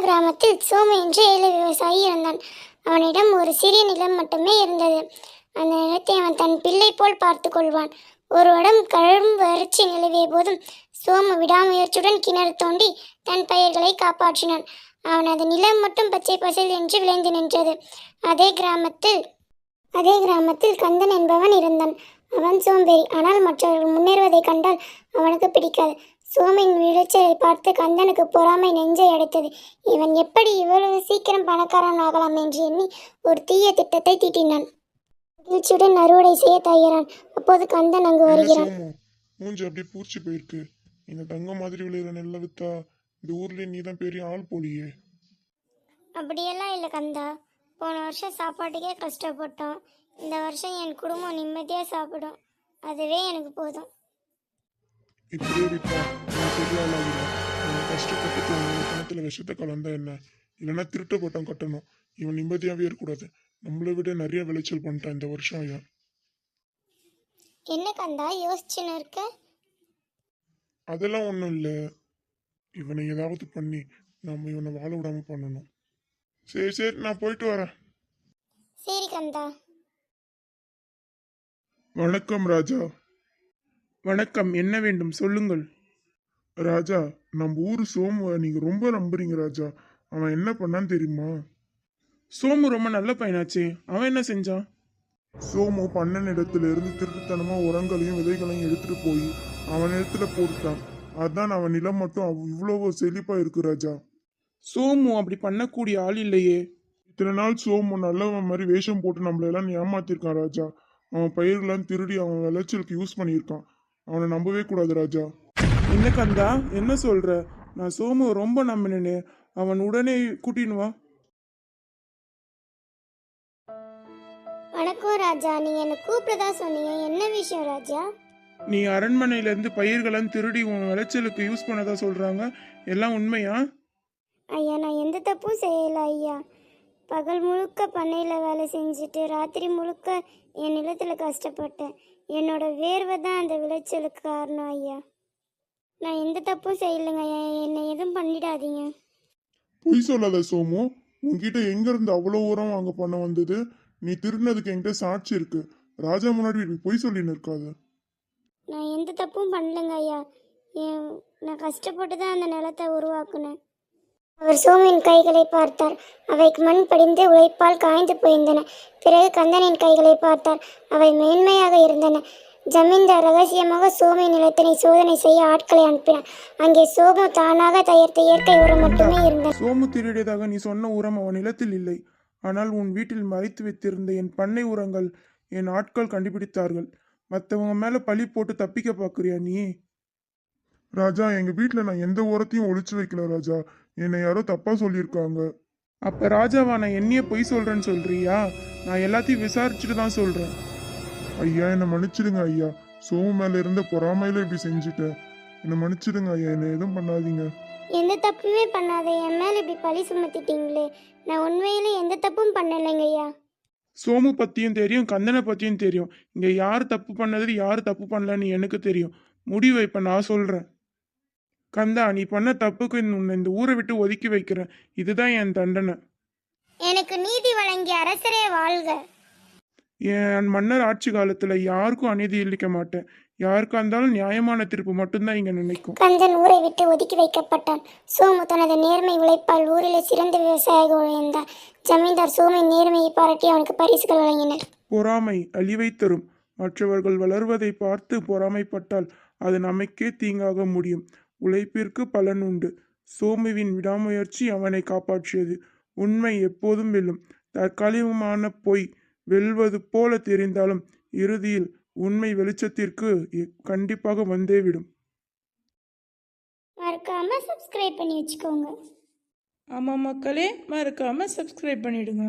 கிராமத்தில் சோமு என்ற ஏழை விவசாயி இருந்தான். அவனிடம் ஒரு சிறிய நிலம் மட்டுமே இருந்தது. அந்த நிலத்தை அவன் தன் பிள்ளை போல் பார்த்து கொள்வான். ஒரு வருடம் கடும் வறட்சி நிலவிய போதும் சோமு விடாமுயற்சியுடன் கிணறு தோண்டி தன் பயிர்களை காப்பாற்றினான். அவனது நிலம் மட்டும் பச்சை பசேல் என்று விளைந்து நின்றது. அதே கிராமத்தில் கந்தன் என்பவன் இருந்தான். அவன் சோம்பேறி. ஆனால் மற்றவர்கள் முன்னேறுவதை கண்டால் அவனுக்கு பிடிக்காது. சோமின் விளைச்சலை பார்த்து கந்தனுக்கு பொறாமை நெஞ்சை அடைத்தது. இவன் எப்படி இவ்வளவு சீக்கிரம் பணக்காரன் ஆகலாம் என்று எண்ணி ஒரு தீய திட்டத்தை தீட்டினான். மகிழ்ச்சியுடன் அறுவடை செய்ய தயாரான். அப்போது கந்தன் அங்கு வருகிறான். மூஞ்சி அப்படி பூச்சி போயிருக்கு. இந்த தங்கம் மாதிரி விளையிற நெல்லை வித்தா இந்த ஊர்ல நீ தான் பெரிய ஆள் போலியே. அப்படியெல்லாம் இல்லை கந்தா. போன வருஷம் சாப்பாட்டுக்கே கஷ்டப்பட்டோம். இந்த வருஷம் என் குடும்பம் நிம்மதியாக சாப்பிடும். அதுவே எனக்கு போதும். இப்படியே விட்டா நான் பெரிய ஆளாகிடும். கஷ்டப்பட்டு பணத்துல விஷத்தை கலந்தா என்ன? இல்லைன்னா திருட்டு பட்டம் கட்டணும். இவன் நிம்மதியாகவே இருக்கக்கூடாது. நம்மளை விட நிறைய விளைச்சல் பண்ணிட்டான் இந்த வருஷம். ஐயா என்ன கந்தா யோசிச்சுன்னு இருக்க? அதெல்லாம் ஒன்றும் இல்லை. இவனை ஏதாவது பண்ணி நம்ம இவனை வாழ விடாம பண்ணணும். சரி சரி, நான் போயிட்டு வரேன். சரி கந்தா. வணக்கம் ராஜா. வணக்கம். என்ன வேண்டும் சொல்லுங்கள். ராஜா, நம்ம ஊர் சோமுவை நீங்க ரொம்ப நம்புறீங்க ராஜா. அவன் என்ன பண்ணான்னு தெரியுமா? சோமு ரொம்ப நல்ல பையனாச்சே. அவன் என்ன செஞ்சான்? சோமு பண்ணன் இடத்துல இருந்து திருட்டுத்தனமா உரங்களையும் விதைகளையும் எடுத்துட்டு போய் அவன் இடத்துல போட்டுட்டான். அதான் அவன் நிலம் மட்டும் இவ்வளவு செழிப்பா இருக்கு ராஜா. சோமு அப்படி பண்ணக்கூடிய ஆள் இல்லையே. இத்தனை நாள் சோமு நல்லவன் மாதிரி வேஷம் போட்டு நம்மளெல்லாம் ஏமாத்திருக்கான் ராஜா. அவன் பயிர்களெல்லாம் திருடி அவன் விளைச்சலுக்கு யூஸ் பண்ணியிருக்கான். அவனை நம்பவே கூடாது ராஜா. என்ன கந்தா என்ன சொல்ற? நான் சோமு ரொம்ப நம்பினேனே. அவன் உடனே கூட்டின்னு வா. வணக்கம் ராஜா. நீங்க என்ன கூப்பிட்டதா சொன்னீங்க. என்ன விஷயம் ராஜா? நீ அரண்மனையிலேருந்து பயிர்களெல்லாம் திருடி உன் விளைச்சலுக்கு யூஸ் பண்ணதா சொல்றாங்க. எல்லாம் உண்மையா? ஐயா, நான் எந்த தப்பும் செய்யலை ஐயா. பகல் முழுக்க பண்ணையில் வேலை செஞ்சுட்டு ராத்திரி முழுக்க என் நிலத்தில் கஷ்டப்பட்டேன். என்னோட வேர்வை தான் அந்த விளைச்சலுக்கு காரணம் ஐயா. நான் எந்த தப்பும் செய்யலைங்க ஐயா. என்னை எதுவும் பண்ணிடாதீங்க. பொய் சொல்லாத சோமு. உன்கிட்ட எங்க இருந்து அவ்வளோ உரம் வாங்க பண்ண வந்தது? நீ திருடினதுக்கு என்கிட்ட சாட்சி இருக்கு. ராஜா முன்னாடி பொய் சொல்லின்னு இருக்காது. நான் எந்த தப்பும் பண்ணலைங்க ஐயா. நான் கஷ்டப்பட்டு தான் அந்த நிலத்தை உருவாக்குனேன். அவர் சோமின் கைகளை பார்த்தார். அவை மண் படிந்து உழைப்பால் காய்ந்து போயிருந்தன. பிறகு கந்தனின் கைகளை பார்த்தார். அவை மேன்மையாக இருந்தன. ஜமீன்தார் ரகசியமாக சோமின் நிலத்தினை சோதனை செய்ய ஆட்களை அனுப்பினார். அங்கே சோமு தானாக தயாரித்த இயற்கை உரம் மட்டுமே இருந்தது. சோமு திருடியதாக நீ சொன்ன உரம் அவன் நிலத்தில் இல்லை. ஆனால் உன் வீட்டில் மறைத்து வைத்திருந்த என் பண்ணை உரங்கள் என் ஆட்கள் கண்டுபிடித்தார்கள். மற்றவங்க மேல பழி போட்டு தப்பிக்க பார்க்குறியா நீ? ராஜா, எங்க வீட்டுல நான் எந்த உரத்தையும் ஒளிச்சு வைக்கல ராஜா. என்னை யாரோ தப்பா சொல்லியிருக்காங்க. அப்ப ராஜாவா நான் என்னையே பொய் சொல்றேன்னு சொல்றியா? நான் எல்லாத்தையும் விசாரிச்சுட்டு தான் சொல்றேன். ஐயா, என்னை மன்னிச்சிடுங்க ஐயா. சோமு மேல இருந்த பொறாமையில இப்படி செஞ்சுட்டேன். என்னை மன்னிச்சிடுங்க ஐயா. என்னை எதுவும் பண்ணாதீங்க. எந்த தப்புமே பண்ணாத என் மேல இப்படி பழி சுமத்திட்டீங்களே. நான் உண்மையில எந்த தப்பும் பண்ணலைங்க ஐயா. சோமு பத்தியும் தெரியும், கந்தனை பத்தியும் தெரியும். இங்க யார் தப்பு பண்ணது யார் தப்பு பண்ணலன்னு எனக்கு தெரியும். முடிவை இப்ப நான் சொல்றேன். கந்தா, நீ பண்ண தப்புக்கு உன்னை இந்த ஊரை விட்டு ஒதுக்கி வைக்கிறேன். இதுதான் என் தண்டனை. எனக்கு நீதி வழங்கிய அரசரே வாழ்க. என் மன்னர் ஆட்சி காலத்துல யாருக்கும் அநீதி இழிக்க மாட்டேன். யாருக்கா இருந்தாலும் நியாயமான தீர்ப்பு மட்டும்தான் இங்க நினைக்கும். கந்தன் ஊரை விட்டு ஒதுக்கி வைக்கப்பட்டான். சோமு தனது நேர்மை உழைப்பால் ஊரிலே சிறந்த விவசாயியாக உழைந்தார். ஜமீன்தார் சோமின் நேர்மையை பாராட்டி அவனுக்கு பரிசுகள் வழங்கினர். பொறாமை அழிவை தரும். மற்றவர்கள் வளர்வதை பார்த்து பொறாமைப்பட்டால் அது நமக்கே தீங்காக முடியும். உழைப்பிற்கு பலன் உண்டு. சோமுவின் விடாமுயற்சி அவனை காப்பாற்றியது. உண்மை எப்போதும் வெல்லும். தற்காலிகமான பொய் வெல்வது போல தெரிந்தாலும் இறுதியில் உண்மை வெளிச்சத்திற்கு கண்டிப்பாக வந்தே விடும். மறக்காம சப்ஸ்கிரைப் பண்ணி வச்சுக்கோங்க. ஆமாம் மக்களே, மறக்காமல் சப்ஸ்கிரைப் பண்ணிவிடுங்க.